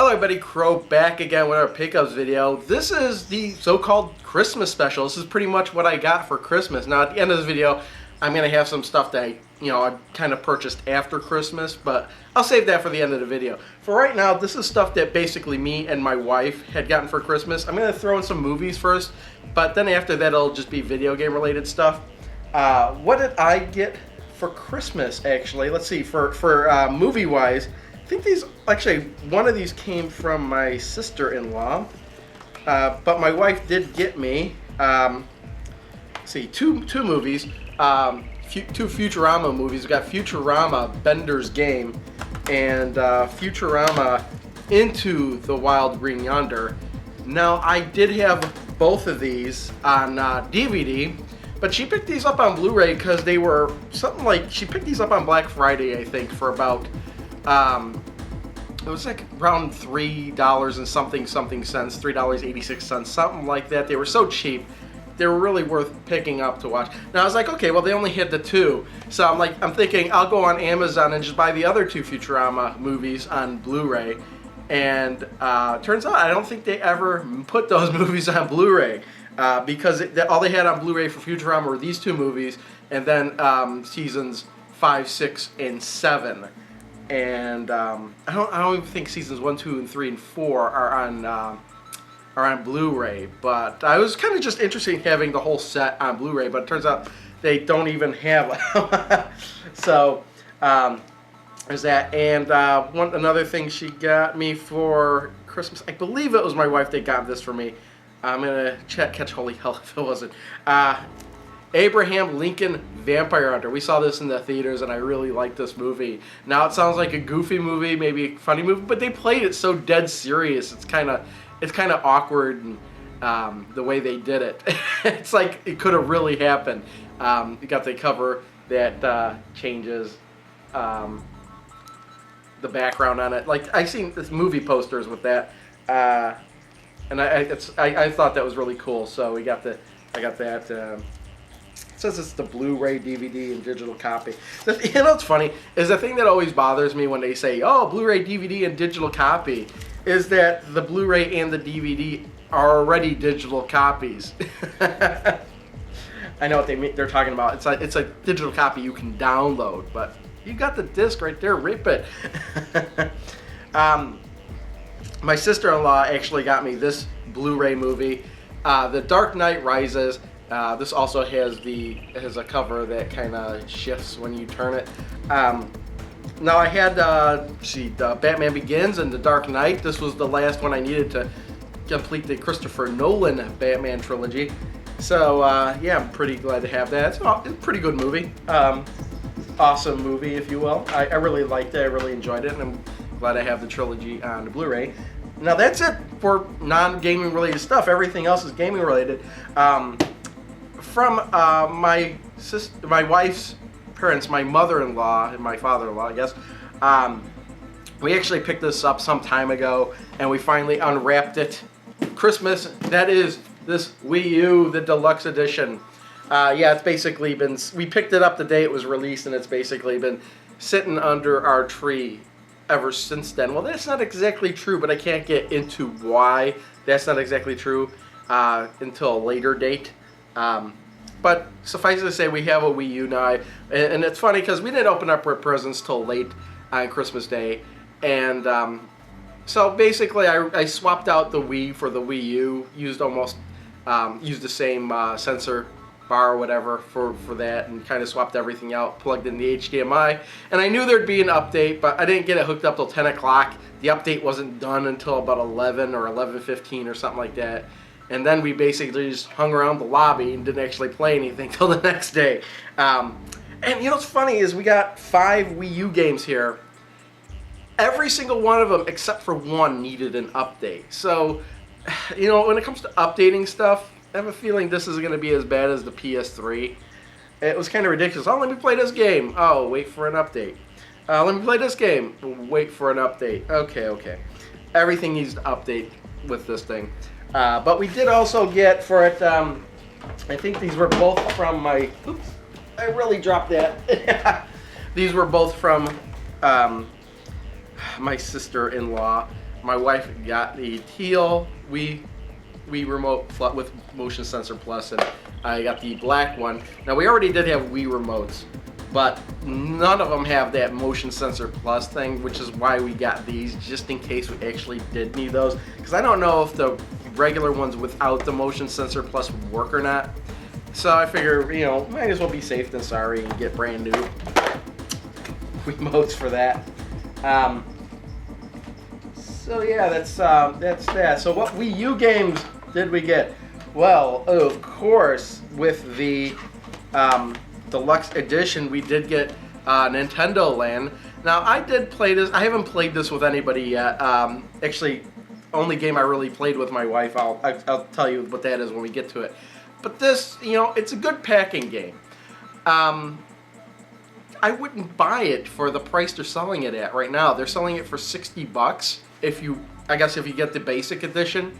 Hello everybody, Crow back again with our pickups video. This is the so-called Christmas special. This is pretty much what I got for Christmas. Now at the end of this video, I'm going to have some stuff that I kind of purchased after Christmas, but I'll save that for the end of the video. For right now, this is stuff that basically me and my wife had gotten for Christmas. I'm going to throw in some movies first, but then after that it'll just be video game related stuff. What did I get for Christmas actually? Let's see, for movie-wise, I think one of these came from my sister-in-law, but my wife did get me, two movies, two Futurama movies. We got Futurama, Bender's Game, and Futurama Into the Wild Green Yonder. Now, I did have both of these on DVD, but she picked these up on Blu-ray because they were she picked these up on Black Friday, I think, for about, it was like around $3 and something cents, $3.86, something like that. They were so cheap, they were really worth picking up to watch. Now I was like, okay, well they only had the two, so I'm thinking I'll go on Amazon and just buy the other two Futurama movies on Blu-ray. And turns out I don't think they ever put those movies on Blu-ray because all they had on Blu-ray for Futurama were these two movies, and then seasons 5, 6, and 7. And I don't even think seasons 1, 2, and 3, and 4 are on Blu-ray. But I was kind of just interested in having the whole set on Blu-ray, but it turns out they don't even have them. So there's that. And another thing she got me for Christmas, I believe it was my wife that got this for me. I'm gonna catch holy hell if it wasn't. Abraham Lincoln Vampire Hunter. We saw this in the theaters and I really liked this movie. Now it sounds like a goofy movie, maybe a funny movie, but they played it so dead serious. It's kind of awkward, and the way they did it. It's like it could have really happened. You got the cover that changes the background on it. Like I've seen this movie posters with that, and I thought that was really cool. So I got that. It says it's the Blu-ray, DVD, and digital copy. You know what's funny is the thing that always bothers me when they say, "Oh, Blu-ray, DVD, and digital copy," is that the Blu-ray and the DVD are already digital copies. I know what they're talking about. It's a digital copy you can download, but you got the disc right there. Rip it. My sister-in-law actually got me this Blu-ray movie, The Dark Knight Rises. This also has a cover that kind of shifts when you turn it. Now I had Batman Begins and The Dark Knight. This was the last one I needed to complete the Christopher Nolan Batman trilogy. So yeah, I'm pretty glad to have that. It's a pretty good movie. Awesome movie, if you will. I really liked it. I really enjoyed it, and I'm glad I have the trilogy on the Blu-ray. Now that's it for non-gaming related stuff. Everything else is gaming related. From my wife's parents, my mother-in-law and my father-in-law, I guess, we actually picked this up some time ago, and we finally unwrapped it. Christmas, that is this Wii U, the deluxe edition. Yeah, it's basically been, we picked it up the day it was released, and it's basically been sitting under our tree ever since then. Well, that's not exactly true, but I can't get into why that's not exactly true until a later date. But suffice it to say, we have a Wii U now, and it's funny because we didn't open up our presents till late on Christmas Day, and so basically I swapped out the Wii for the Wii U, used the same sensor bar or whatever for that, and kind of swapped everything out, plugged in the HDMI, and I knew there'd be an update, but I didn't get it hooked up till 10 o'clock. The update wasn't done until about 11 or 11:15 or something like that. And then we basically just hung around the lobby and didn't actually play anything till the next day. And you know what's funny is we got 5 Wii U games here. Every single one of them, except for one, needed an update. So, when it comes to updating stuff, I have a feeling this is going to be as bad as the PS3. It was kind of ridiculous. Oh, let me play this game. Oh, wait for an update. Let me play this game. Wait for an update. Okay. Everything needs to update with this thing. But we did also get for it, I think these were both from my, oops, I really dropped that. These were both from my sister-in-law. My wife got the teal Wii remote with motion sensor plus, and I got the black one. Now we already did have Wii remotes, but none of them have that motion sensor plus thing, which is why we got these, just in case we actually did need those. Because I don't know if the regular ones without the motion sensor plus would work or not. So I figure, you know, might as well be safe than sorry and get brand new remotes for that. So yeah, that's that. So what Wii U games did we get? Well, of course, with the deluxe edition, we did get Nintendo Land. Now, I did play this. I haven't played this with anybody yet. Actually, only game I really played with my wife. I'll tell you what that is when we get to it. But this, you know, it's a good packing game. I wouldn't buy it for the price they're selling it at right now. They're selling it for $60 if you, I guess, if you get the basic edition.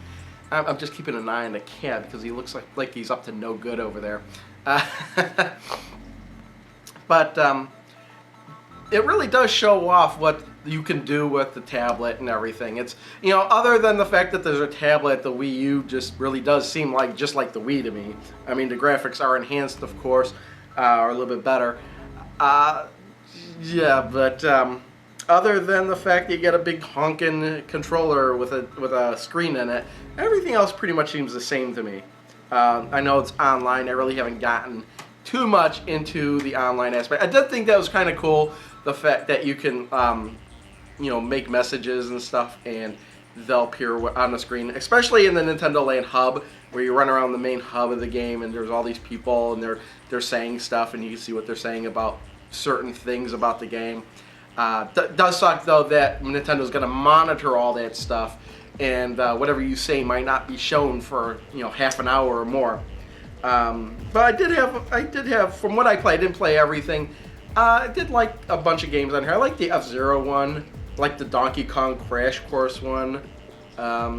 I'm just keeping an eye on the cat because he looks like he's up to no good over there. But it really does show off what you can do with the tablet and everything. It's, you know, other than the fact that there's a tablet, the Wii U just really does seem like just like the Wii to me. I mean, the graphics are enhanced, of course, are a little bit better. Yeah, but other than the fact that you get a big honking controller with a screen in it, everything else pretty much seems the same to me. I know it's online. I really haven't gotten too much into the online aspect. I did think that was kind of cool, the fact that you can, you know, make messages and stuff, and they'll appear on the screen, especially in the Nintendo Land hub, where you run around the main hub of the game, and there's all these people, and they're saying stuff, and you can see what they're saying about certain things about the game. Does suck though that Nintendo's going to monitor all that stuff, and whatever you say might not be shown for, you know, half an hour or more. But I did have, from what I played, I didn't play everything. I did like a bunch of games on here. I like the F-Zero one, like the Donkey Kong Crash Course one. I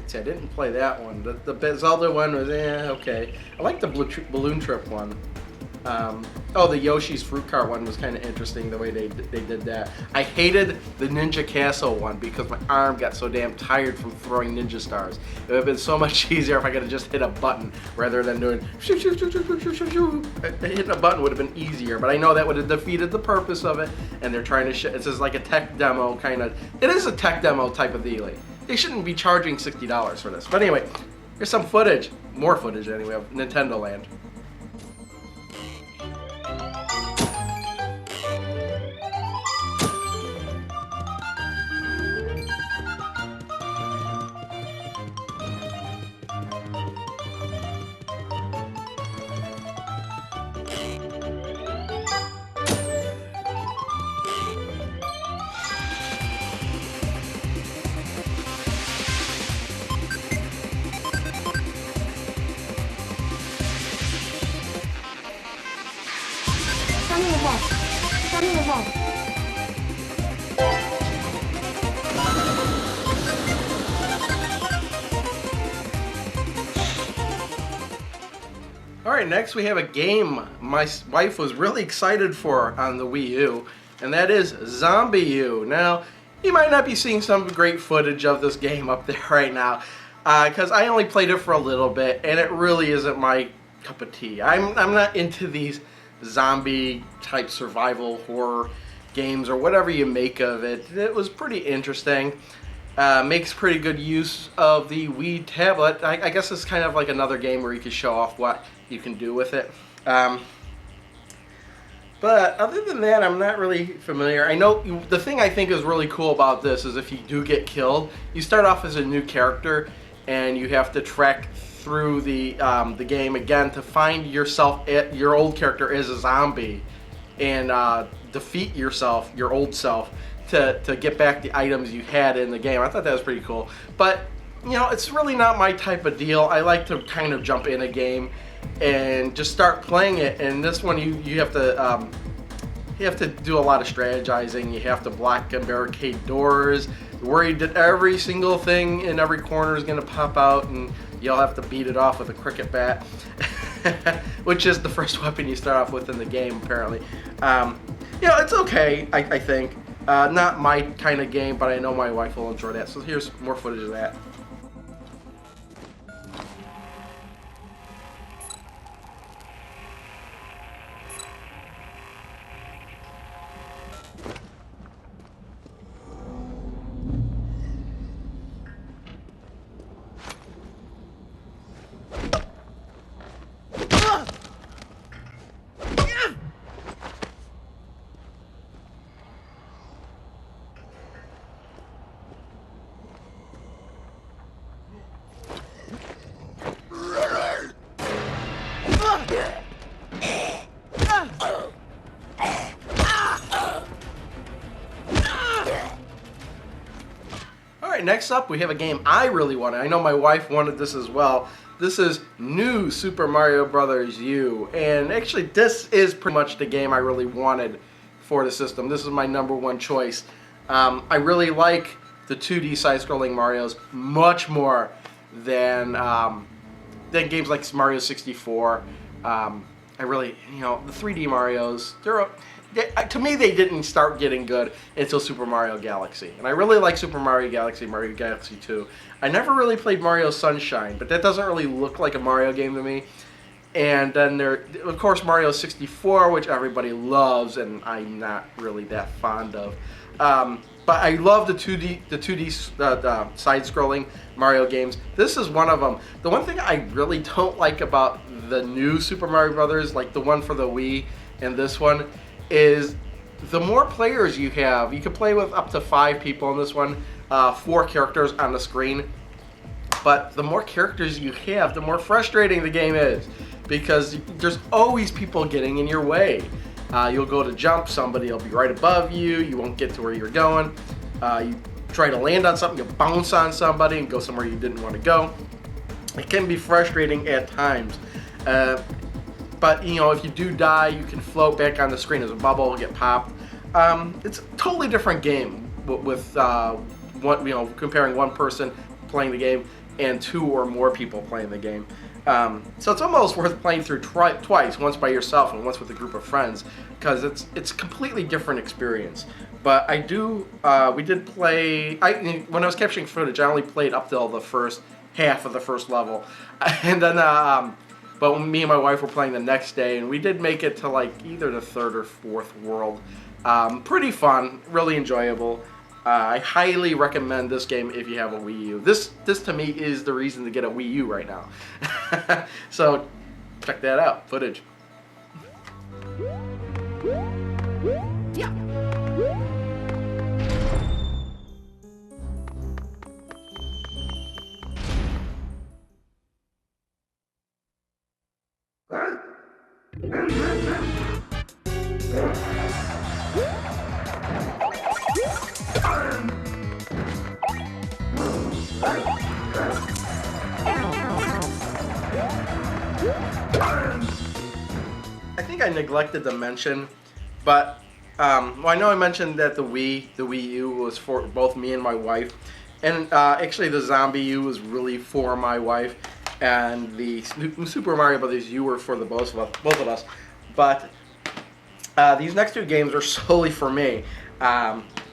didn't play that one. The Zelda one was okay. I like the Balloon Trip one. Oh, the Yoshi's Fruit Cart one was kind of interesting, the way they did that. I hated the Ninja Castle one because my arm got so damn tired from throwing ninja stars. It would have been so much easier if I could have just hit a button rather than doing shoo, shoo, shoo, shoo, shoo, shoo, shoo. Hitting a button would have been easier, but I know that would have defeated the purpose of it, and they're trying to it's just like a tech demo kind of. It is a tech demo type of deal. They shouldn't be charging $60 for this. But anyway, here's some footage, more footage anyway, of Nintendo Land. Alright, next we have a game my wife was really excited for on the Wii U, and that is Zombie U. Now, you might not be seeing some great footage of this game up there right now, because I only played it for a little bit, and it really isn't my cup of tea. I'm not into these zombie-type survival horror games, or whatever you make of it. It was pretty interesting. Makes pretty good use of the Wii tablet. I guess it's kind of like another game where you can show off what you can do with it. But other than that, I'm not really familiar. I know the thing I think is really cool about this is if you do get killed, you start off as a new character, and you have to trek through the game again to find yourself. Your old character is a zombie, and defeat yourself, your old self, to get back the items you had in the game. I thought that was pretty cool. But, you know, it's really not my type of deal. I like to kind of jump in a game and just start playing it. And this one, you have to do a lot of strategizing. You have to block and barricade doors. You're worried that every single thing in every corner is going to pop out, and you'll have to beat it off with a cricket bat, which is the first weapon you start off with in the game, apparently. You know, it's okay, I think. Not my kind of game, but I know my wife will enjoy that. So here's more footage of that. Alright, next up we have a game I really wanted. I know my wife wanted this as well. This is New Super Mario Bros. U. And actually this is pretty much the game I really wanted for the system. This is my #1 choice. I really like the 2D side-scrolling Marios much more than games like Mario 64. I really, the 3D Marios, to me they didn't start getting good until Super Mario Galaxy. And I really like Super Mario Galaxy, Mario Galaxy 2. I never really played Mario Sunshine, but that doesn't really look like a Mario game to me. And then there, of course, Mario 64, which everybody loves, and I'm not really that fond of. But I love the 2D side-scrolling Mario games. This is one of them. The one thing I really don't like about the new Super Mario Brothers, like the one for the Wii and this one, is the more players you have. You can play with up to 5 people in this one, 4 characters on the screen. But the more characters you have, the more frustrating the game is, because there's always people getting in your way. You'll go to jump, somebody will be right above you, you won't get to where you're going. You try to land on something, you bounce on somebody and go somewhere you didn't want to go. It can be frustrating at times. But if you do die, you can float back on the screen as a bubble, get popped. It's a totally different game with comparing one person playing the game and 2 or more people playing the game. So it's almost worth playing through twice, once by yourself and once with a group of friends, because it's a completely different experience. But we did play, when I was capturing footage, I only played up till the first half of the first level. And then, but me and my wife were playing the next day, and we did make it to like either the 3rd or 4th world. Pretty fun, really enjoyable. I highly recommend this game if you have a Wii U. This to me is the reason to get a Wii U right now. So check that out, footage. Yeah. I think I neglected to mention, but well, I know I mentioned that the Wii U was for both me and my wife, and actually the Zombie U was really for my wife, and the Super Mario Bros. U were for the both of us. But these next 2 games are solely for me.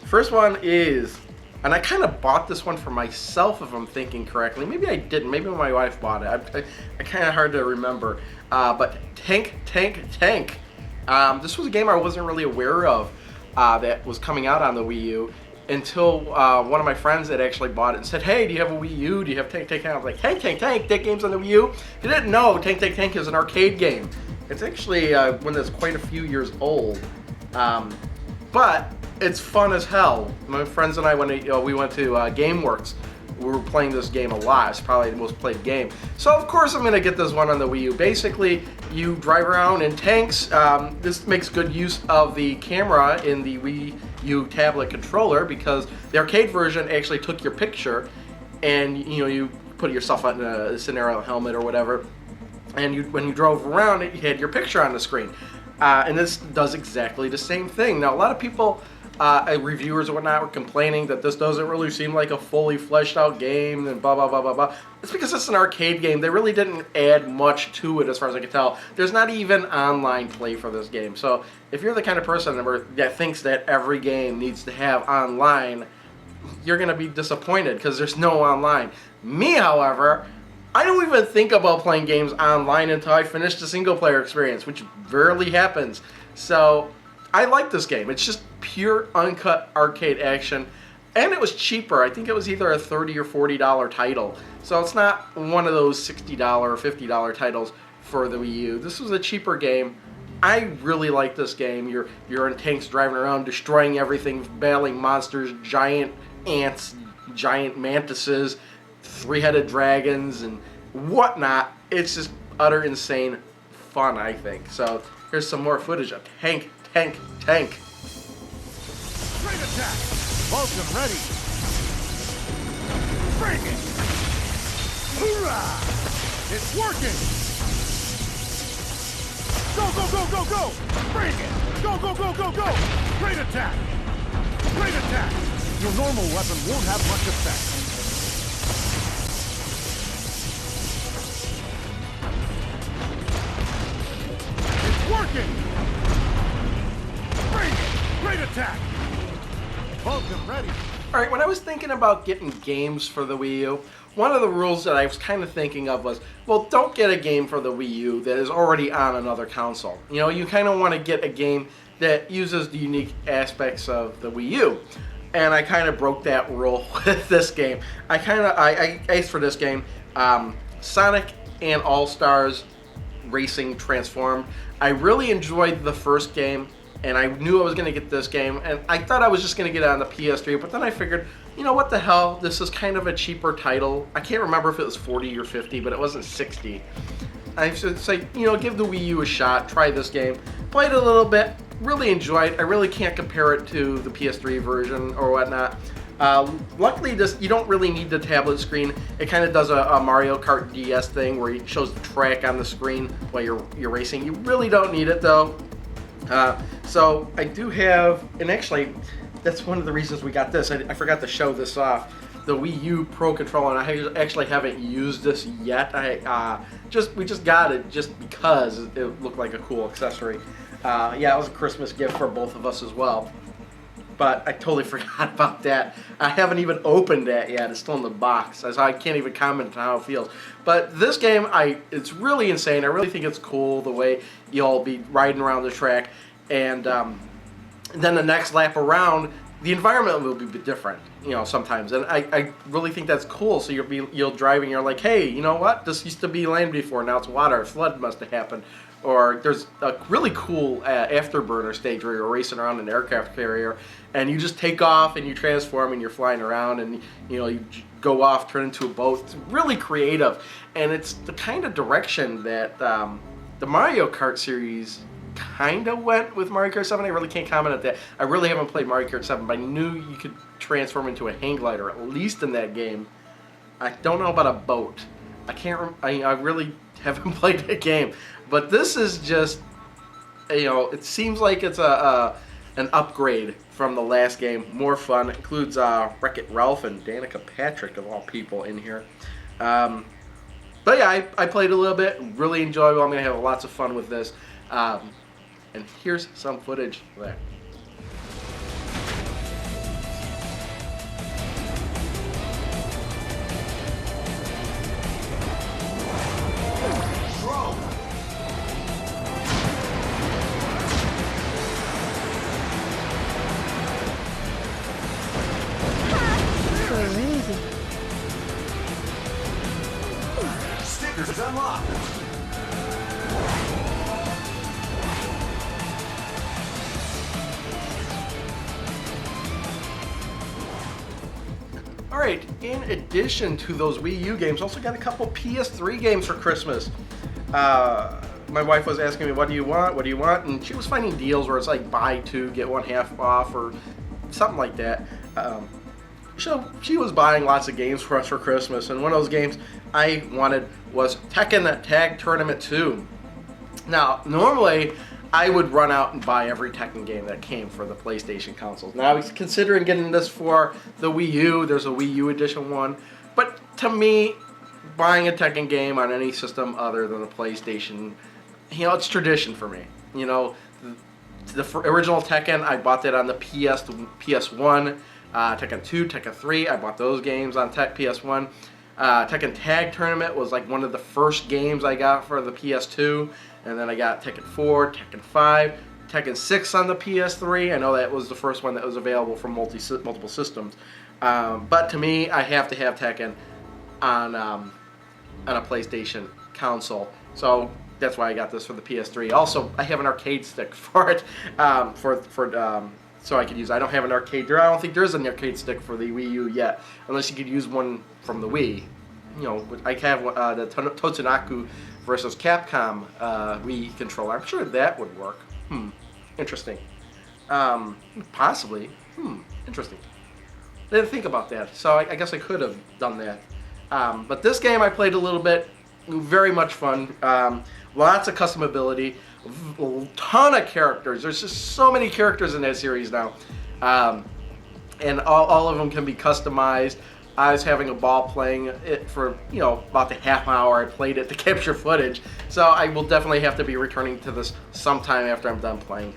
First one is, and I kind of bought this one for myself, if I'm thinking correctly. Maybe I didn't. Maybe my wife bought it. I kind of hard to remember. But Tank. This was a game I wasn't really aware of that was coming out on the Wii U until one of my friends had actually bought it and said, "Hey, do you have a Wii U? Do you have Tank?" I was like, Tank, that game's on the Wii U? If you didn't know, Tank is an arcade game. It's actually one that's quite a few years old. But it's fun as hell. My friends and I, when we went to GameWorks, we were playing this game a lot. It's probably the most played game. So of course I'm going to get this one on the Wii U. Basically, you drive around in tanks. This makes good use of the camera in the Wii U tablet controller, because the arcade version actually took your picture, and you put yourself on a scenario helmet or whatever, and when you drove around, it had your picture on the screen. And this does exactly the same thing. Now, a lot of people reviewers and whatnot were complaining that this doesn't really seem like a fully fleshed out game and blah, blah, blah, blah, blah. It's because it's an arcade game. They really didn't add much to it as far as I can tell. There's not even online play for this game. So if you're the kind of person that thinks that every game needs to have online, you're going to be disappointed because there's no online. Me, however, I don't even think about playing games online until I finish the single-player experience, which rarely happens. So I like this game. It's just pure, uncut arcade action. And it was cheaper. I think it was either a $30 or $40 title. So it's not one of those $60 or $50 titles for the Wii U. This was a cheaper game. I really like this game. You're in tanks driving around, destroying everything, battling monsters, giant ants, giant mantises, three-headed dragons, and whatnot. It's just utter insane fun, I think. So here's some more footage of Tank. Great attack! Vulcan ready! Bring it! Hoorah! It's working! Go, go, go, go, go! Bring it! Go, go, go, go, go! Great attack! Great attack! Your normal weapon won't have much effect. It's working! Bring it! Great attack! Vulcan ready! Alright, when I was thinking about getting games for the Wii U, one of the rules that I was kind of thinking of was, well, don't get a game for the Wii U that is already on another console. You know, you kind of want to get a game that uses the unique aspects of the Wii U. And I kind of broke that rule with this game. I aced for this game Sonic and All-Stars Racing Transformed. I really enjoyed the first game, and I knew I was going to get this game, and I thought I was just going to get it on the PS3, but then I figured, you know what the hell, this is kind of a cheaper title. I can't remember if it was 40 or 50, but it wasn't 60. I should say, you know, give the Wii U a shot, try this game. Played it a little bit, really enjoyed. I really can't compare it to the PS3 version or whatnot. Luckily, you don't really need the tablet screen. It kind of does a Mario Kart DS thing where it shows the track on the screen while you're racing. You really don't need it though. So I do have, and actually, that's one of the reasons we got this. I forgot to show this off. The Wii U Pro Controller, and I actually haven't used this yet. We just got it just because it looked like a cool accessory. Yeah, it was a Christmas gift for both of us as well. But I totally forgot about that. I haven't even opened that yet. It's still in the box, so I can't even comment on how it feels. But this game, it's really insane. I really think it's cool the way you'll be riding around the track, and then the next lap around, the environment will be different, you know, sometimes. And I really think that's cool. So you'll drive and you're like, hey, you know what? This used to be land before, now it's water. A flood must have happened. Or there's a really cool afterburner stage where you're racing around an aircraft carrier, and you just take off and you transform and you're flying around, and you know, you go off, turn into a boat. It's really creative, and it's the kind of direction that the Mario Kart series kind of went with Mario Kart 7. I really can't comment on that. I really haven't played Mario Kart 7, but I knew you could transform into a hang glider, at least in that game. I don't know about a boat. I really haven't played that game. But this is just, you know, it seems like it's an upgrade from the last game. More fun. It includes Wreck-It Ralph and Danica Patrick, of all people, in here. But yeah, I played a little bit. Really enjoyable. I'm going to have lots of fun with this. And here's some footage of that. Stickers unlocked. Alright, in addition to those Wii U games, also got a couple PS3 games for Christmas. My wife was asking me, what do you want? What do you want? And she was finding deals where it's like buy two, get one half off, or something like that. So she was buying lots of games for us for Christmas, and one of those games I wanted was Tekken Tag Tournament 2. Now, normally, I would run out and buy every Tekken game that came for the PlayStation consoles. Now I was considering getting this for the Wii U. There's a Wii U edition one. But to me, buying a Tekken game on any system other than the PlayStation, you know, it's tradition for me. You know, the original Tekken, I bought that on the PS1. Tekken 2, Tekken 3, I bought those games on PS1. Tekken Tag Tournament was like one of the first games I got for the PS2. And then I got Tekken 4, Tekken 5, Tekken 6 on the PS3. I know that was the first one that was available for multiple systems. But to me, I have to have Tekken on a PlayStation console. So that's why I got this for the PS3. Also, I have an arcade stick for it, so I could use. I don't have an arcade. I don't think there's an arcade stick for the Wii U yet, unless you could use one from the Wii. You know, I have the Totsunaku versus Capcom Wii controller. I'm sure that would work. Interesting. Possibly. Interesting. Didn't think about that, so I guess I could have done that. But this game I played a little bit. Very much fun. Lots of customability. A ton of characters. There's just so many characters in that series now. And all of them can be customized. I was having a ball playing it for, you know, about the half hour I played it to capture footage. So I will definitely have to be returning to this sometime after I'm done playing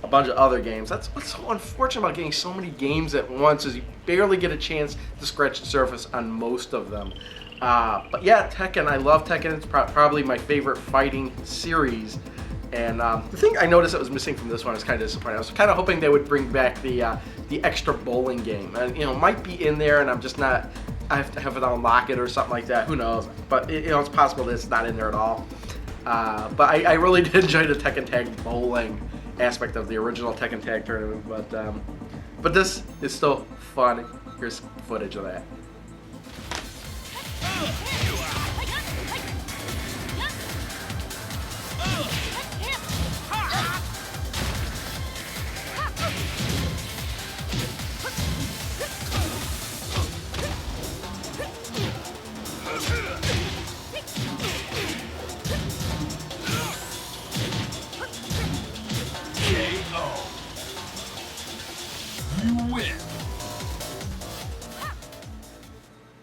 a bunch of other games. That's what's so unfortunate about getting so many games at once, is you barely get a chance to scratch the surface on most of them. But yeah, Tekken, I love Tekken. It's probably my favorite fighting series. And the thing I noticed that was missing from this one is kind of disappointing. I was kind of hoping they would bring back the extra bowling game. And, you know, might be in there, and I'm just not. I have to have it unlock it or something like that. Who knows? But you know, it's possible that it's not in there at all. But I really did enjoy the Tekken Tag bowling aspect of the original Tekken Tag Tournament. But this is still fun. Here's footage of that.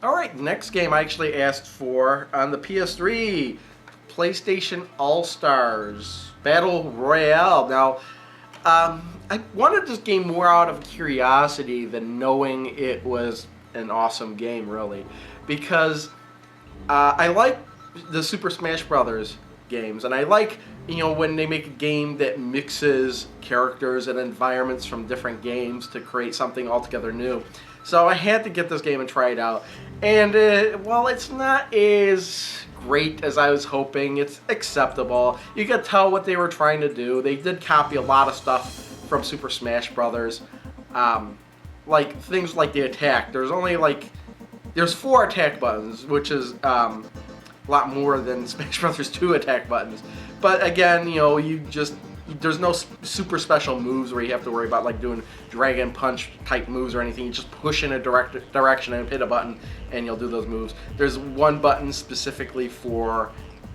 Alright, next game I actually asked for on the PS3, PlayStation All-Stars Battle Royale. Now, I wanted this game more out of curiosity than knowing it was an awesome game, really. Because I like the Super Smash Brothers games, and I like, you know, when they make a game that mixes characters and environments from different games to create something altogether new. So I had to get this game and try it out. And while it's not as great as I was hoping, it's acceptable. You could tell what they were trying to do. They did copy a lot of stuff from Super Smash Brothers. Like things like the attack. There's 4 attack buttons, which is a lot more than Smash Brothers 2 attack buttons. But again, you know, there's no super special moves where you have to worry about like doing Dragon Punch type moves or anything. You just push in a direction and hit a button and you'll do those moves. There's one button specifically for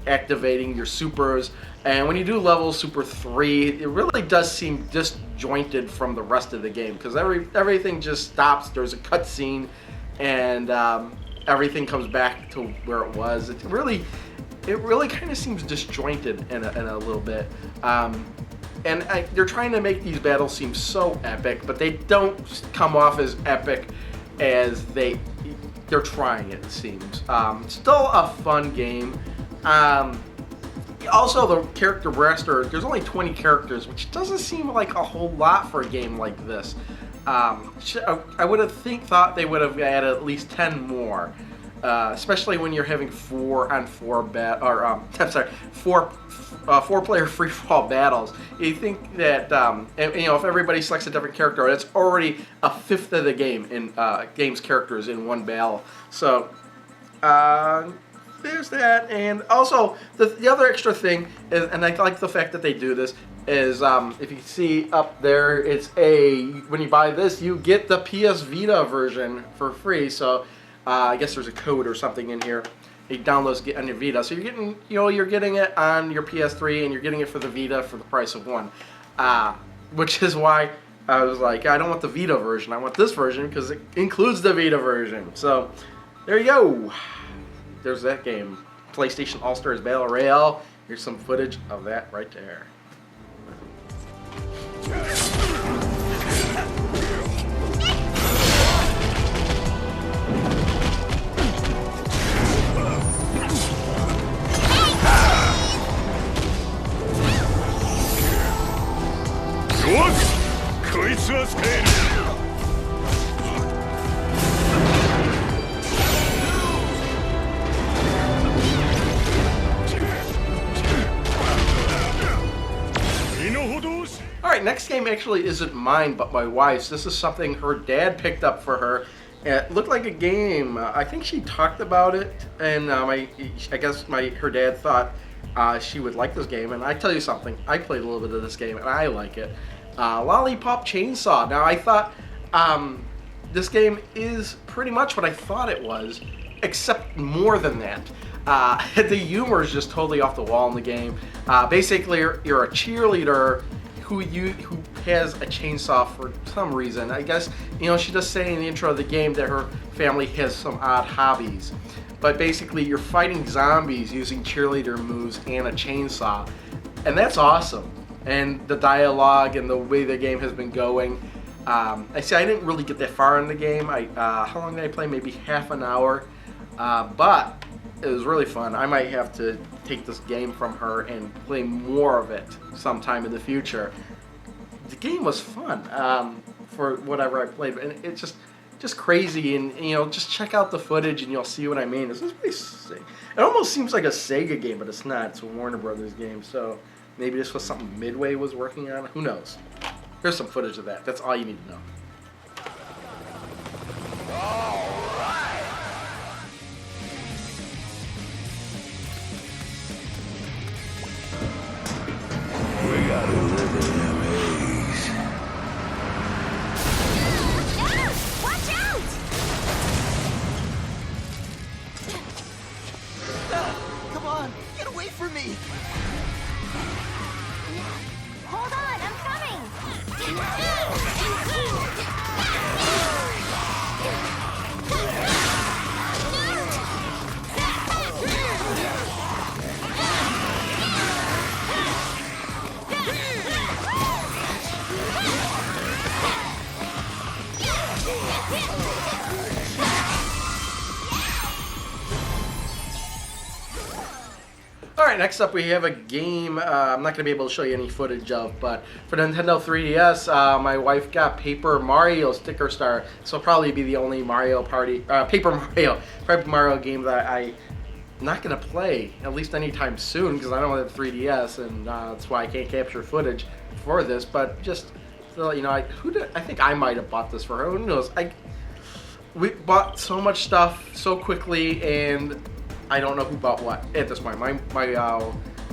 activating your supers, and when you do level Super 3, it really does seem disjointed from the rest of the game, because everything just stops. There's a cutscene and everything comes back to where it was. It really kind of seems disjointed in a little bit. And they're trying to make these battles seem so epic, but they don't come off as epic as they're trying, it seems. Still a fun game. Also, the character roster, there's only 20 characters, which doesn't seem like a whole lot for a game like this. I would have thought they would have added at least 10 more. Especially when you're having 4-on-4 4-player free-for-all battles. You think that you know, if everybody selects a different character, it's already a fifth of the game in game's characters in one battle. So there's that, and also the other extra thing is, and I like the fact that they do this, is if you can see up there, it's when you buy this, you get the PS Vita version for free. So I guess there's a code or something in here, It downloads on your Vita, so you're getting, you're getting it on your PS3 and you're getting it for the Vita for the price of one, which is why I was like, I don't want the Vita version. I want this version because it includes the Vita version. So there you go. There's that game, PlayStation All Stars Battle Royale. Here's some footage of that right there. Alright, next game actually isn't mine, but my wife's. This is something her dad picked up for her. It looked like a game. I think she talked about it, and I guess her dad thought she would like this game. And I tell you something, I played a little bit of this game, and I like it. Lollipop Chainsaw. Now, I thought this game is pretty much what I thought it was, except more than that. The humor is just totally off the wall in the game. Basically, you're a cheerleader who has a chainsaw for some reason. I guess, she does say in the intro of the game that her family has some odd hobbies. But basically, you're fighting zombies using cheerleader moves and a chainsaw. And that's awesome. And the dialogue and the way the game has been going. I didn't really get that far in the game. How long did I play? Maybe half an hour. But it was really fun. I might have to take this game from her and play more of it sometime in the future. The game was fun for whatever I played, and it's just crazy. And just check out the footage and you'll see what I mean. This is pretty sick. It almost seems like a Sega game, but it's not. It's a Warner Brothers game, so maybe this was something Midway was working on. Who knows? Here's some footage of that. That's all you need to know. Hold on, I'm coming! Alright, next up we have a game I'm not going to be able to show you any footage of, but for Nintendo 3DS, my wife got Paper Mario Sticker Star. So it'll probably be the only Paper Mario game that I'm not going to play, at least anytime soon, because I don't have 3DS, and that's why I can't capture footage for this, but just, I think I might have bought this for her, who knows. We bought so much stuff so quickly, and I don't know who bought what at this point. My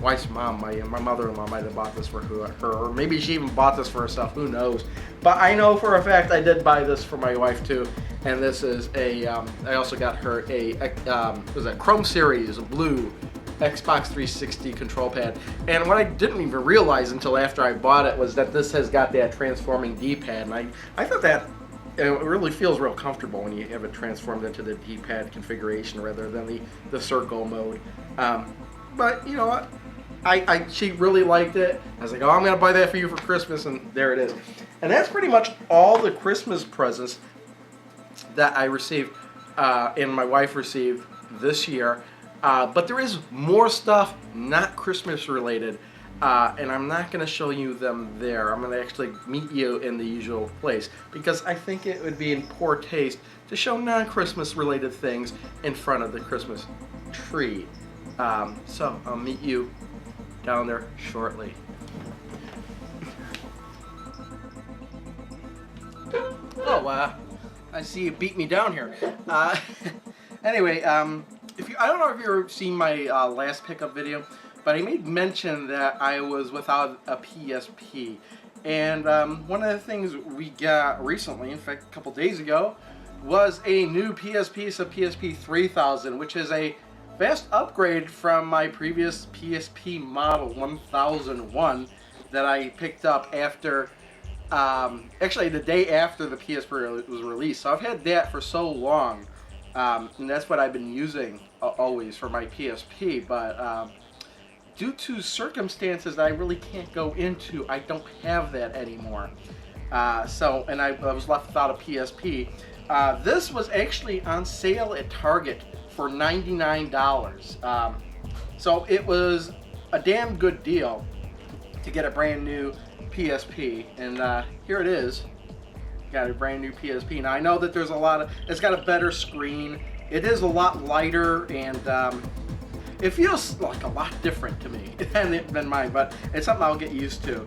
wife's mom, my mother-in-law might have bought this for her, or maybe she even bought this for herself, who knows. But I know for a fact I did buy this for my wife too, and this is I also got her a Chrome Series, a blue Xbox 360 control pad. And what I didn't even realize until after I bought it was that this has got that transforming D-pad, and I thought that it really feels real comfortable when you have it transformed into the D-pad configuration rather than the circle mode. But you know what? She really liked it. I was like, oh, I'm going to buy that for you for Christmas, and there it is. And that's pretty much all the Christmas presents that I received and my wife received this year. But there is more stuff not Christmas related. And I'm not going to show you them there. I'm going to actually meet you in the usual place because I think it would be in poor taste to show non-Christmas related things in front of the Christmas tree. So I'll meet you down there shortly. Oh, I see you beat me down here. Anyway, I don't know if you've ever seen my last pickup video, but I made mention that I was without a PSP. And one of the things we got recently, in fact a couple days ago, was a new PSP. It's a PSP 3000, which is a vast upgrade from my previous PSP model 1001 that I picked up after, actually the day after the PSP was released. So I've had that for so long, and that's what I've been using always for my PSP. But due to circumstances that I really can't go into, I don't have that anymore. And I was left without a PSP. This was actually on sale at Target for $99. So it was a damn good deal to get a brand new PSP. And here it is. Got a brand new PSP. Now I know that there's it's got a better screen. It is a lot lighter, and it feels like a lot different to me than mine, but it's something I'll get used to.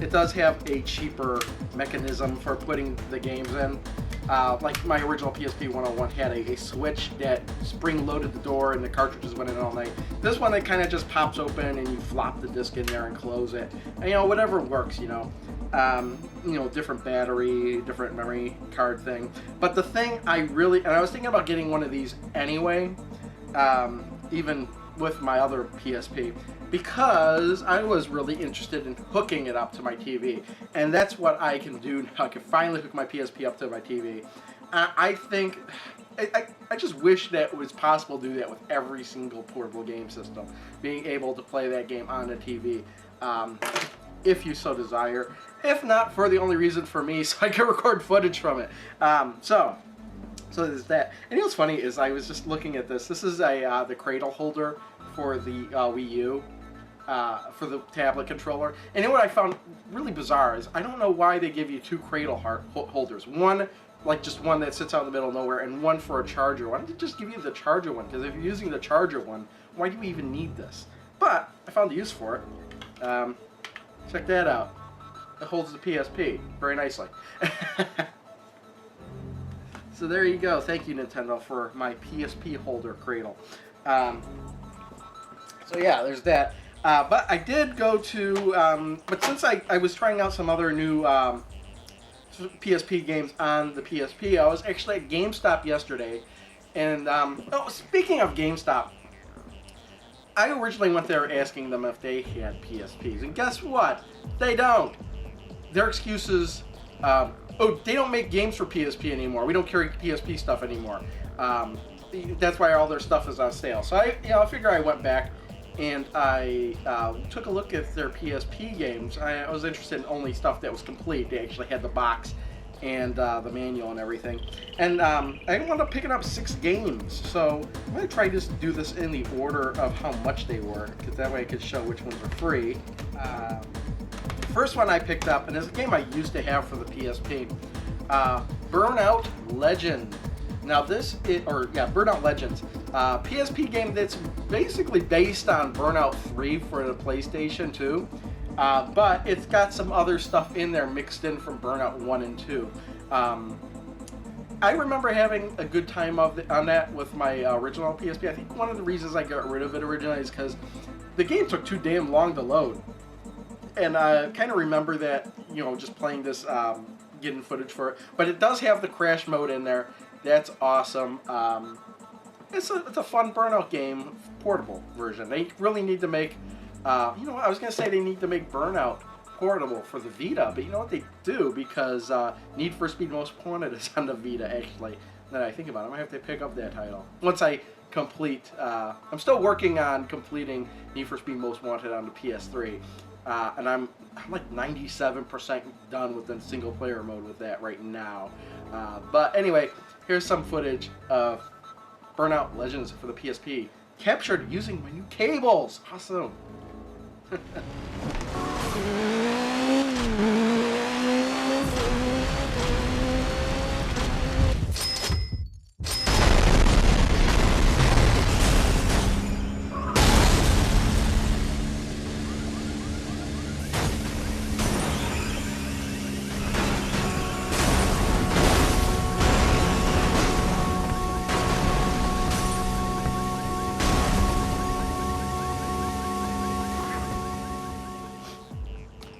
It does have a cheaper mechanism for putting the games in. Like my original PSP 101 had a switch that spring-loaded the door and the cartridges went in all night. This one, it kind of just pops open and you flop the disc in there and close it. And, whatever works, different battery, different memory card thing. But the thing and I was thinking about getting one of these anyway, even with my other PSP, because I was really interested in hooking it up to my TV, and that's what I can do now. I can finally hook my PSP up to my TV. I think I just wish that it was possible to do that with every single portable game system, being able to play that game on the TV, if you so desire. If not, for the only reason for me, so I can record footage from it. So there's that. And what's funny is I was just looking at this. This is the cradle holder for the Wii U, for the tablet controller. And what I found really bizarre is I don't know why they give you two cradle holders. One, like just one that sits out in the middle of nowhere, and one for a charger. Why don't they just give you the charger one? Because if you're using the charger one, why do we even need this? But I found a use for it. Check that out. It holds the PSP very nicely. So there you go. Thank you, Nintendo, for my PSP holder cradle. So yeah, there's that. But I did go to, but since I was trying out some other new PSP games on the PSP, I was actually at GameStop yesterday. And, speaking of GameStop, I originally went there asking them if they had PSPs. And guess what? They don't. Their excuses, they don't make games for PSP anymore. We don't carry PSP stuff anymore. That's why all their stuff is on sale. So I figure I went back and I took a look at their PSP games. I was interested in only stuff that was complete. They actually had the box and the manual and everything. And I wound up picking up 6 games. So I'm going to try to do this in the order of how much they were, because that way I could show which ones are free. First one I picked up, and it's a game I used to have for the PSP, Burnout Legends. Now Burnout Legends, PSP game that's basically based on Burnout 3 for the PlayStation 2, but it's got some other stuff in there mixed in from Burnout 1 and 2. I remember having a good time on that with my original PSP. I think one of the reasons I got rid of it originally is because the game took too damn long to load. And I kind of remember that, just playing this, getting footage for it. But it does have the crash mode in there. That's awesome. It's a fun Burnout game, portable version. They really need to make, I was going to say they need to make Burnout portable for the Vita. But you know what they do? Because Need for Speed Most Wanted is on the Vita, actually. Now that I think about it, I might have to pick up that title. Once I complete, I'm still working on completing Need for Speed Most Wanted on the PS3. And I'm like 97% done with the single player mode with that right now. But anyway, here's some footage of Burnout Legends for the PSP, captured using my new cables. Awesome.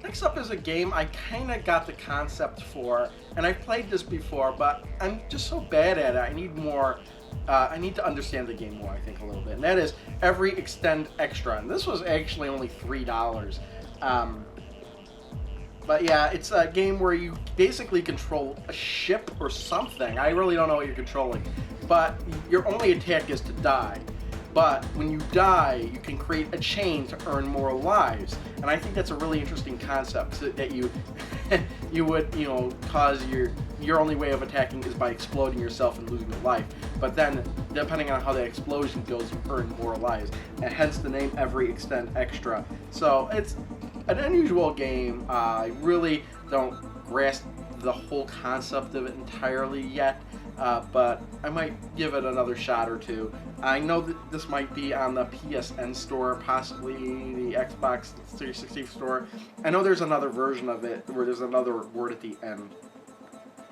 Next up is a game I kind of got the concept for, and I've played this before, but I'm just so bad at it. I need more I need to understand the game more, I think, a little bit. And that is every extend extra. And this was actually only $3. But yeah, it's a game where you basically control a ship or something. I really don't know what you're controlling. But your only attack is to die. But when you die, you can create a chain to earn more lives. And I think that's a really interesting concept, so that you you would, you know, cause your only way of attacking is by exploding yourself and losing your life. But then, depending on how that explosion goes, you earn more lives. And hence the name Every Extend Extra. So it's an unusual game. I really don't grasp the whole concept of it entirely yet. But I might give it another shot or two. I know that this might be on the PSN store, possibly the Xbox 360 store. I know there's another version of it where there's another word at the end.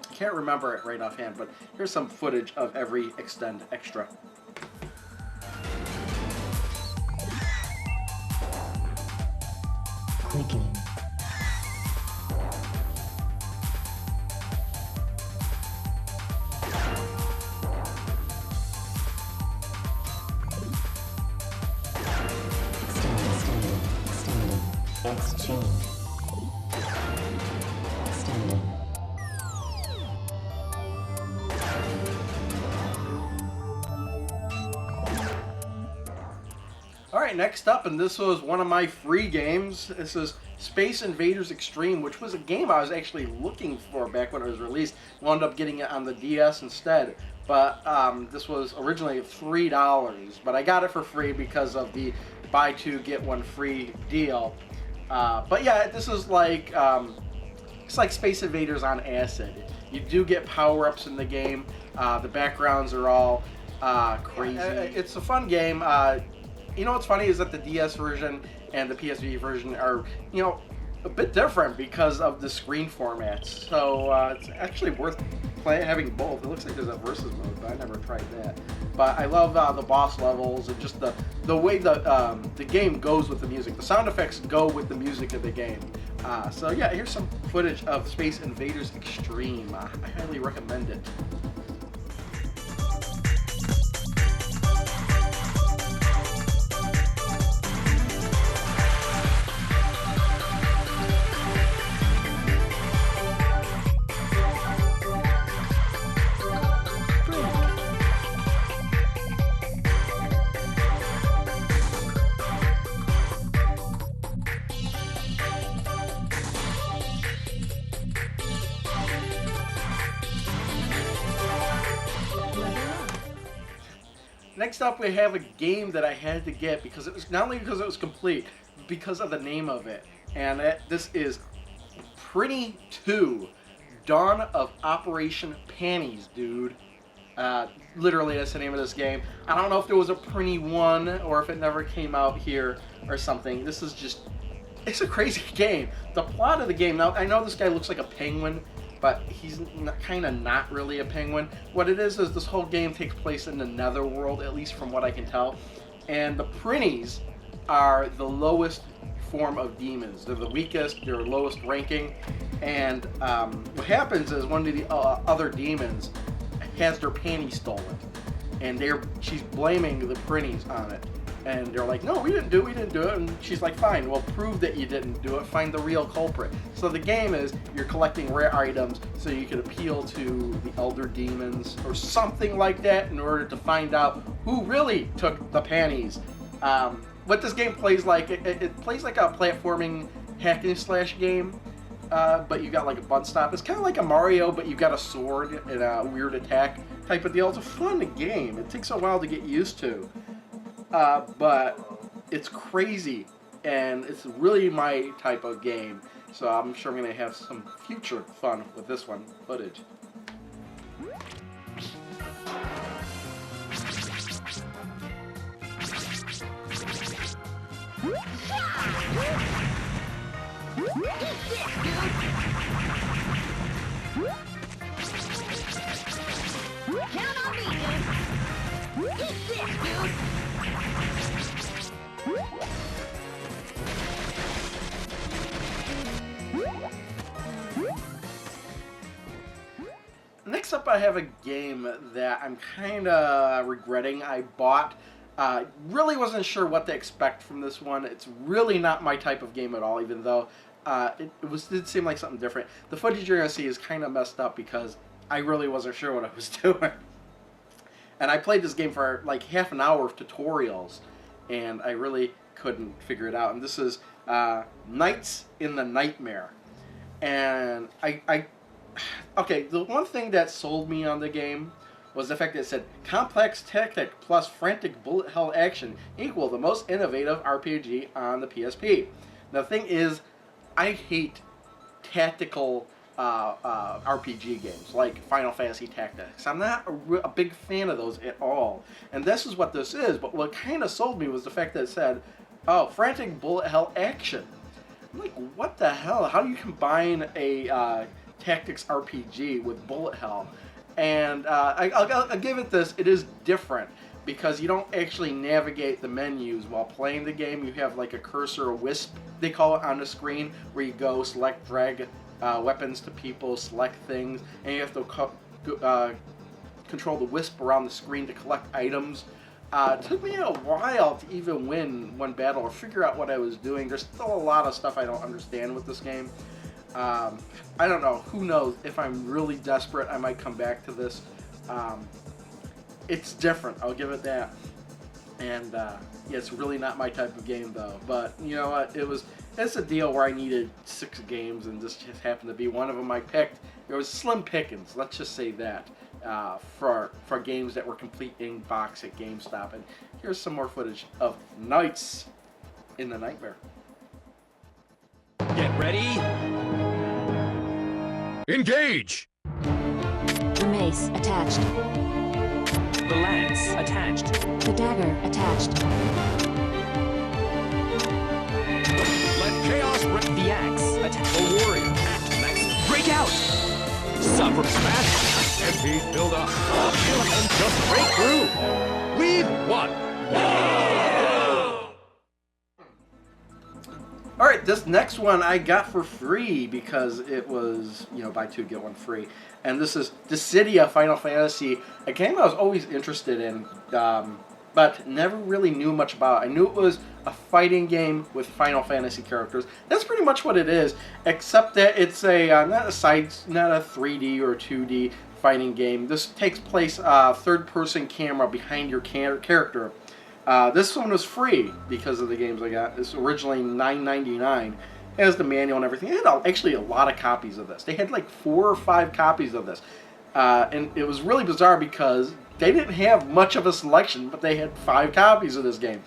I can't remember it right offhand, but here's some footage of Every Extend Extra. Clicking. Exchange. Extended. Alright, next up, and this was one of my free games. This is Space Invaders Extreme, which was a game I was actually looking for back when it was released. Wound up getting it on the DS instead. But this was originally $3, but I got it for free because of the buy two, get one free deal. But yeah, this is like, it's like Space Invaders on acid. You do get power-ups in the game. The backgrounds are all crazy. It's a fun game. You know what's funny is that the DS version and the PSV version are, you know, a bit different because of the screen formats. So it's actually worth having both. It looks like there's a versus mode, but I never tried that. But I love the boss levels and just the way the game goes with the music. The sound effects go with the music of the game. So yeah, here's some footage of Space Invaders Extreme. I highly recommend it. Next up, we have a game that I had to get because it was not only because it was complete, because of the name of it. And this is Prinny 2, Dawn of Operation Panties, dude. Literally, that's the name of this game. I don't know if there was a Prinny 1 or if it never came out here or something. This is just, it's a crazy game. The plot of the game, now I know this guy looks like a penguin, but he's kind of not really a penguin. What it is this whole game takes place in the netherworld, at least from what I can tell. And the Prinnies are the lowest form of demons. They're the weakest, they're lowest ranking. And what happens is one of the other demons has their panties stolen. And she's blaming the Prinnies on it. And they're like, no, we didn't do it. And she's like, fine, well, prove that you didn't do it. Find the real culprit. So the game is you're collecting rare items so you can appeal to the elder demons or something like that in order to find out who really took the panties. What this game plays like, it plays like a platforming hack and slash game. But you got like a button stop. It's kind of like a Mario, but you got a sword and a weird attack type of deal. It's a fun game. It takes a while to get used to. But it's crazy, and it's really my type of game, so I'm sure I'm going to have some future fun with this one footage. Count on me, dude. Eat this, dude. Next up, I have a game that I'm kind of regretting I bought. Really wasn't sure what to expect from this one. It's really not my type of game at all, even though it did seem like something different. The footage you're going to see is kind of messed up because I really wasn't sure what I was doing. And I played this game for like half an hour of tutorials, and I really couldn't figure it out. And this is Nights in the Nightmare. And okay, the one thing that sold me on the game was the fact that it said complex tactic plus frantic bullet hell action equal the most innovative RPG on the PSP. Now, the thing is, I hate tactical RPG games like Final Fantasy Tactics. I'm not a big fan of those at all. And this is what this is, but what kind of sold me was the fact that it said, oh, frantic bullet hell action. I'm like, what the hell? How do you combine a tactics RPG with bullet hell? And I'll give it this. It is different because you don't actually navigate the menus while playing the game. You have like a cursor, a wisp, they call it, on the screen where you go select, drag weapons to people, select things, and you have to control the wisp around the screen to collect items. It took me a while to even win one battle or figure out what I was doing. There's still a lot of stuff I don't understand with this game. I don't know. Who knows? If I'm really desperate, I might come back to this. It's different. I'll give it that. And yeah, it's really not my type of game, though. But you know what? It's a deal where I needed 6 games, and this just happened to be one of them I picked. There was slim pickings. Let's just say that for games that were complete in box at GameStop. And here's some more footage of Nights in the Nightmare. Get ready. Engage! The mace attached. The lance attached. The dagger attached. Let chaos break. The axe attached. A warrior. Act max. Break out! Suffer. Smash! MP build up. Kill and just break through. We've won. Alright, this next one I got for free because it was, buy 2, get 1 free. And this is Dissidia Final Fantasy, a game I was always interested in, but never really knew much about. I knew it was a fighting game with Final Fantasy characters. That's pretty much what it is, except that it's not a 3D or 2D fighting game. This takes place third-person camera behind your character. This one was free because of the games I got. This was originally $9.99. It has the manual and everything. They had actually a lot of copies of this. They had like 4 or 5 copies of this. And it was really bizarre because they didn't have much of a selection, but they had 5 copies of this game.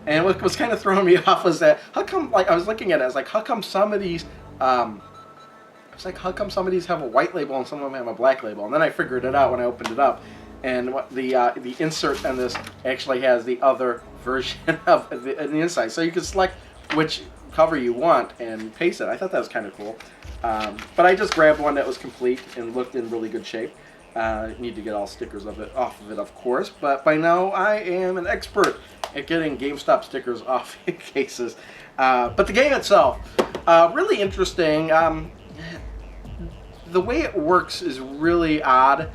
And what was kind of throwing me off was that, how come, I was looking at it, I was like, how come some of these, how come some of these have a white label and some of them have a black label? And then I figured it out when I opened it up. And what the insert on this actually has the other version of the inside. So you can select which cover you want and paste it. I thought that was kind of cool. But I just grabbed one that was complete and looked in really good shape. Need to get all stickers off of it, of course. But by now, I am an expert at getting GameStop stickers off cases. But the game itself, really interesting. The way it works is really odd.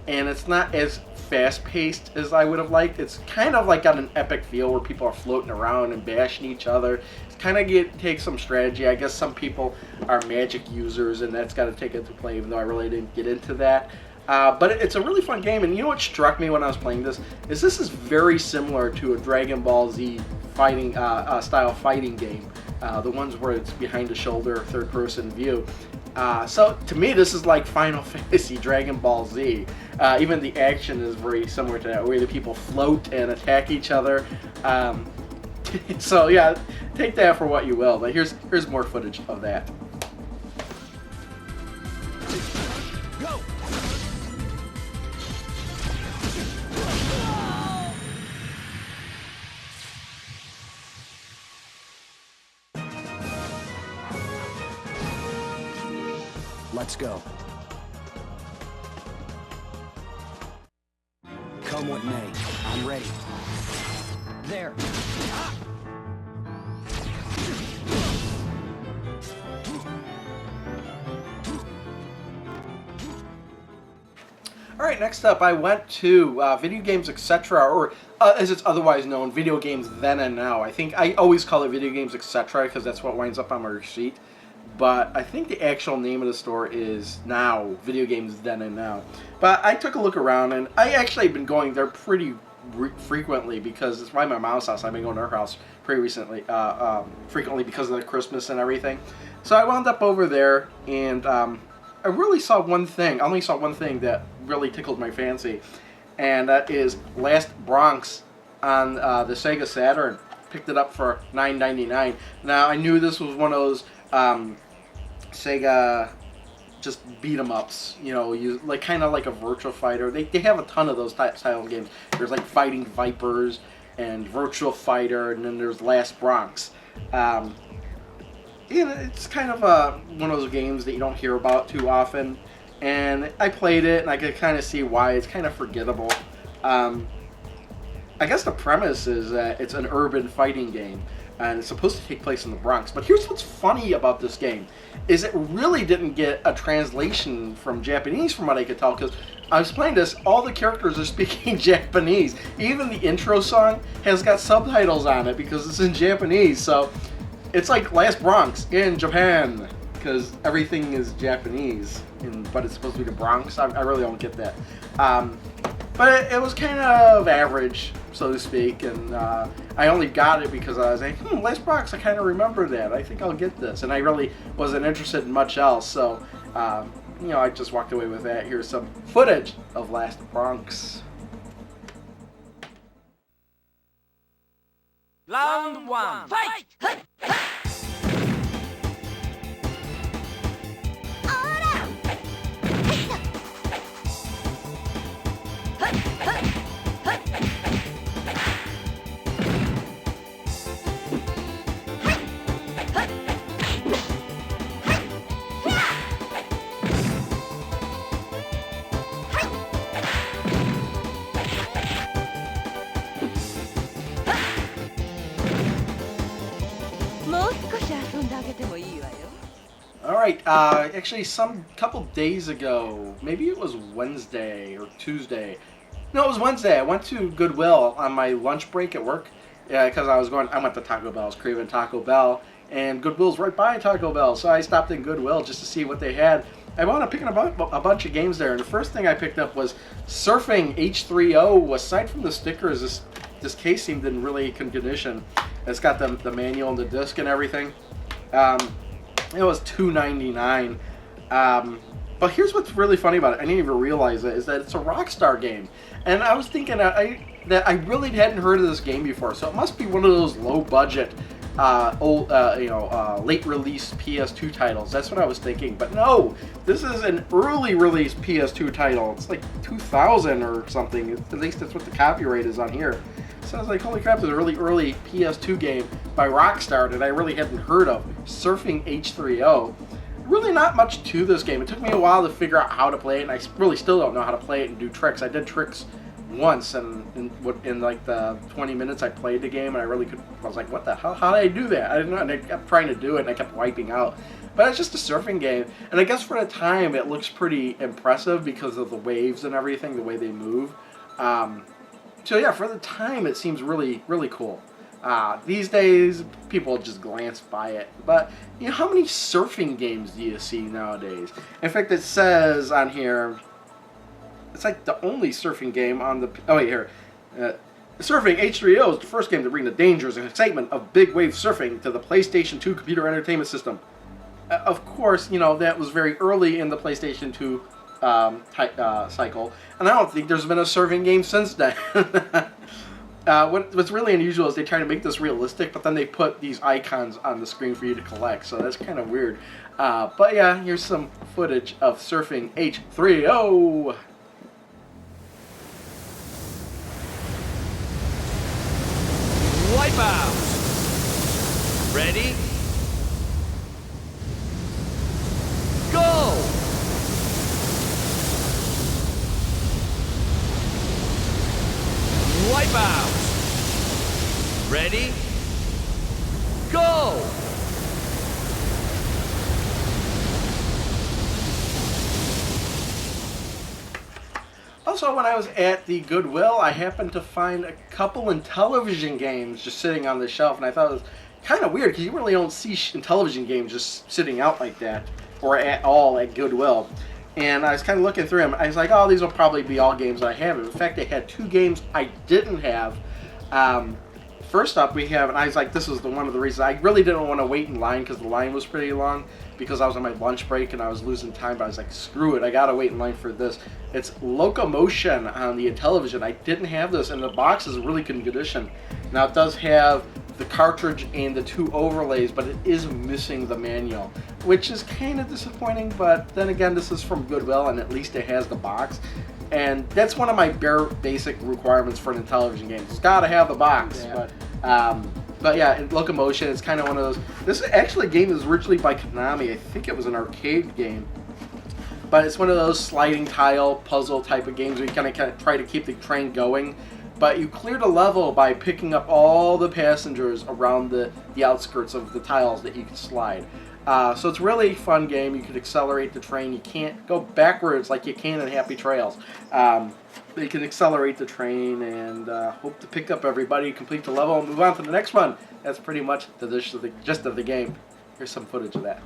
And it's not as fast-paced as I would have liked. It's kind of like got an epic feel where people are floating around and bashing each other. It's kind of takes some strategy. I guess some people are magic users, and that's got to take into play, even though I really didn't get into that. But it's a really fun game, and you know what struck me when I was playing this? This is very similar to a Dragon Ball Z fighting style fighting game. The ones where it's behind the shoulder, third-person view. So to me, this is like Final Fantasy Dragon Ball Z. Even the action is very similar to that, where the people float and attack each other. So yeah, take that for what you will. But here's more footage of that. Go! Let's go. Come what may, I'm ready. There. All right, next up, I went to Video Games Etc., or as it's otherwise known, Video Games Then and Now. I think I always call it Video Games Etc. because that's what winds up on my receipt. But I think the actual name of the store is now Video Games Then and Now. But I took a look around, and I actually have been going there pretty frequently because it's by my mom's house. I've been going to her house pretty recently, frequently because of the Christmas and everything. So I wound up over there, and I really saw one thing. I only saw one thing that really tickled my fancy, and that is Last Bronx on the Sega Saturn. Picked it up for $9.99. Now I knew this was one of those Sega just beat 'em ups, you know, like kind of like a Virtua Fighter. They have a ton of those style of games. There's like Fighting Vipers and Virtua Fighter, and then there's Last Bronx. It's kind of one of those games that you don't hear about too often. And I played it, and I could kind of see why. It's kind of forgettable. I guess the premise is that it's an urban fighting game, and it's supposed to take place in the Bronx. But here's what's funny about this game, is it really didn't get a translation from Japanese from what I could tell, because I was playing this, all the characters are speaking Japanese. Even the intro song has got subtitles on it because it's in Japanese. So it's like Last Bronx in Japan, because everything is Japanese, but it's supposed to be the Bronx. I really don't get that. But it was kind of average, so to speak, and I only got it because I was like, Last Bronx, I kind of remember that. I think I'll get this. And I really wasn't interested in much else, so, I just walked away with that. Here's some footage of Last Bronx. Round 1. Fight! Alright, actually couple days ago, maybe it was Wednesday or Tuesday. No, it was Wednesday. I went to Goodwill on my lunch break at work. Yeah, because I went to Taco Bell. I was craving Taco Bell, and Goodwill's right by Taco Bell, so I stopped in Goodwill just to see what they had. I wound up picking up a bunch of games there, and the first thing I picked up was Surfing H3O. Aside from the stickers, this case seemed in really good condition. It's got the manual and the disc and everything. It was $2.99. But here's what's really funny about it. I didn't even realize it, is that it's a Rockstar game. And I was thinking that I really hadn't heard of this game before, so it must be one of those low-budget, late release PS2 titles. That's what I was thinking. But no, this is an early release PS2 title. It's like 2000 or something. At least that's what the copyright is on here. So I was like, holy crap, there's a really early PS2 game by Rockstar that I really hadn't heard of. Surfing H3O. Really not much to this game. It took me a while to figure out how to play it, and I really still don't know how to play it and do tricks. I did tricks once, and in like the 20 minutes I played the game, and I was like, what the hell? How did I do that? I didn't know, and I kept trying to do it, and I kept wiping out. But it's just a surfing game, and I guess for the time it looks pretty impressive because of the waves and everything, the way they move. So yeah, for the time it seems really, really cool. These days, people just glance by it. But, how many surfing games do you see nowadays? In fact, it says on here, it's like the only surfing game on the... Oh, wait, here. Surfing H3O is the first game to bring the dangers and excitement of big wave surfing to the PlayStation 2 computer entertainment system. Of course, that was very early in the PlayStation 2 cycle. And I don't think there's been a surfing game since then. What's really unusual is they try to make this realistic, but then they put these icons on the screen for you to collect, so that's kind of weird. But yeah, here's some footage of Surfing H3O. Wipeout! Ready? Go! Wipeout! Ready? Go! Also, when I was at the Goodwill, I happened to find a couple Intellivision games just sitting on the shelf, and I thought it was kind of weird because you really don't see Intellivision games just sitting out like that or at all at Goodwill. And I was kind of looking through them. I was like, oh, these will probably be all games I have. In fact, they had 2 games I didn't have. First up, we have, and I was like, this is one of the reasons I really didn't want to wait in line because the line was pretty long because I was on my lunch break and I was losing time. But I was like, screw it, I gotta wait in line for this. It's Locomotion on the Intellivision. I didn't have this, and the box is in really good condition. Now it does have the cartridge and the 2 overlays, but it is missing the manual, which is kind of disappointing. But then again, this is from Goodwill, and at least it has the box. And that's one of my bare basic requirements for an Intellivision game. It's got to have the box. Yeah. But yeah, Locomotion, it's kind of one of those. This actually game is originally by Konami. I think it was an arcade game. But it's one of those sliding tile puzzle type of games where you kind of try to keep the train going. But you clear the level by picking up all the passengers around the outskirts of the tiles that you can slide. So it's really a fun game. You can accelerate the train. You can't go backwards like you can in Happy Trails. You can accelerate the train and hope to pick up everybody, complete the level, and move on to the next one. That's pretty much the gist of the game. Here's some footage of that.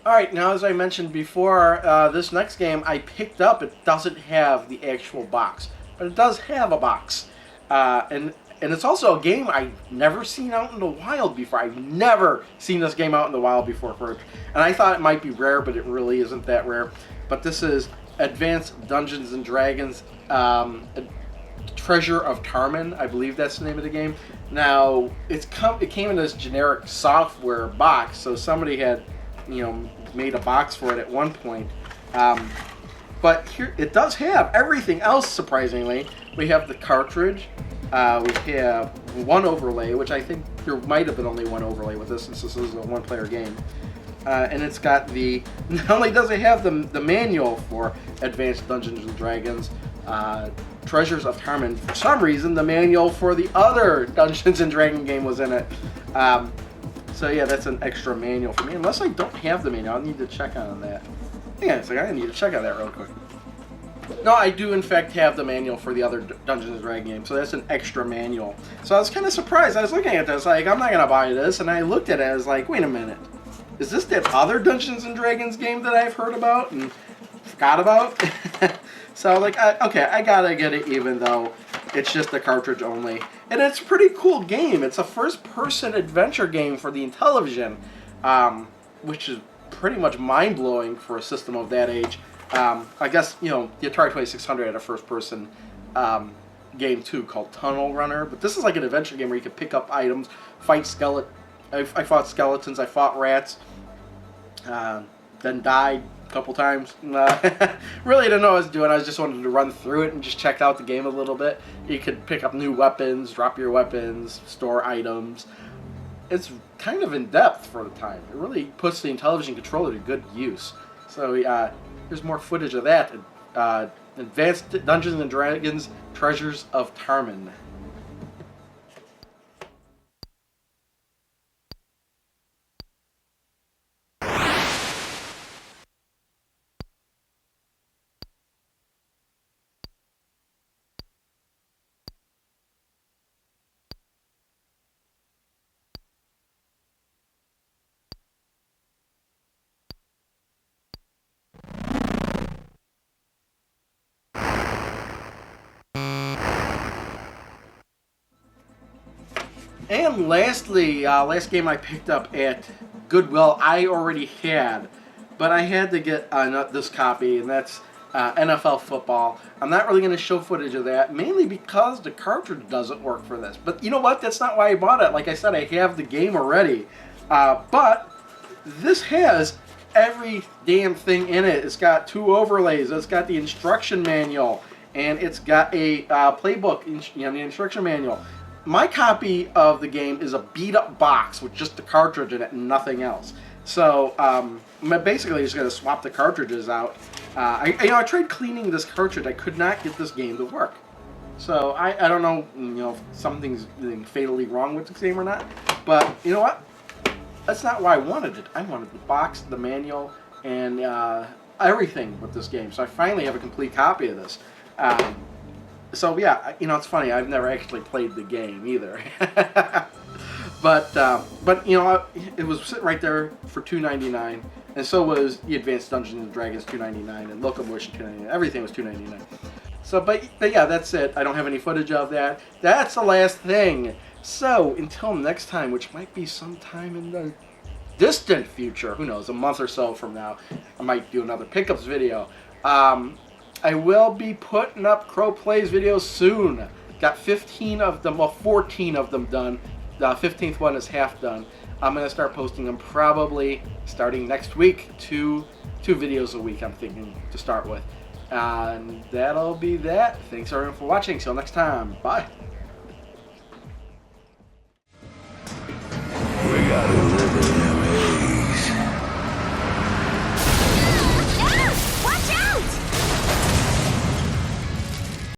Alright, now as I mentioned before, this next game I picked up, it doesn't have the actual box, but it does have a box. And it's also a game I've never seen out in the wild before. I've never seen this game out in the wild before. And I thought it might be rare, but it really isn't that rare. But this is Advanced Dungeons and Dragons Treasure of Tarmin. I believe that's the name of the game. Now, it came in this generic software box, so somebody had made a box for it at one point. But here it does have everything else, surprisingly. We have the cartridge, we have 1 overlay, which I think there might have been only 1 overlay with this since this is a 1-player game. And it's got not only does it have the manual for Advanced Dungeons and Dragons, Treasures of Tarmin, for some reason the manual for the other Dungeons and Dragons game was in it. So yeah, that's an extra manual for me. Unless I don't have the manual, I'll need to check on that. Yeah, it's like I need to check on that real quick. No, I do in fact have the manual for the other Dungeons & Dragons game, so that's an extra manual. So I was kind of surprised. I was looking at this, like, I'm not going to buy this, and I looked at it, I was like, wait a minute. Is this that other Dungeons & Dragons game that I've heard about and forgot about? So, like, okay, I gotta get it even though it's just a cartridge only. And it's a pretty cool game. It's a first-person adventure game for the Intellivision, which is pretty much mind-blowing for a system of that age. I guess, the Atari 2600 had a first-person game, too, called Tunnel Runner. But this is like an adventure game where you can pick up items, fight skeletons. I fought skeletons, I fought rats, then died a couple times. Really didn't know what I was doing. I just wanted to run through it and just check out the game a little bit. You could pick up new weapons, drop your weapons, store items. It's kind of in-depth for the time. It really puts the Intellivision controller to good use. So here's more footage of that. Advanced Dungeons and Dragons Treasures of Tarmin. And lastly, last game I picked up at Goodwill I already had, but I had to get this copy, and that's NFL football. I'm not really going to show footage of that, mainly because the cartridge doesn't work for this. But you know what? That's not why I bought it. Like I said, I have the game already. But this has every damn thing in it. It's got 2 overlays. It's got the instruction manual. and it's got a playbook, the instruction manual. My copy of the game is a beat-up box with just the cartridge in it and nothing else. So I'm basically just going to swap the cartridges out. I tried cleaning this cartridge. I could not get this game to work. So I don't know, if something's fatally wrong with this game or not. But you know what? That's not why I wanted it. I wanted the box, the manual, and everything with this game. So I finally have a complete copy of this. So yeah, it's funny. I've never actually played the game either. but it was sitting right there for $2.99, and so was the Advanced Dungeons and Dragons $2.99 and Locomotion $2.99. Everything was $2.99. So, but yeah, that's it. I don't have any footage of that. That's the last thing. So until next time, which might be sometime in the distant future, who knows, a month or so from now, I might do another pickups video. I will be putting up Crow Plays videos soon. Got 15 of them, well, 14 of them done. The 15th one is half done. I'm going to start posting them probably starting next week. Two videos a week, I'm thinking, to start with. And that'll be that. Thanks everyone for watching. Till next time. Bye.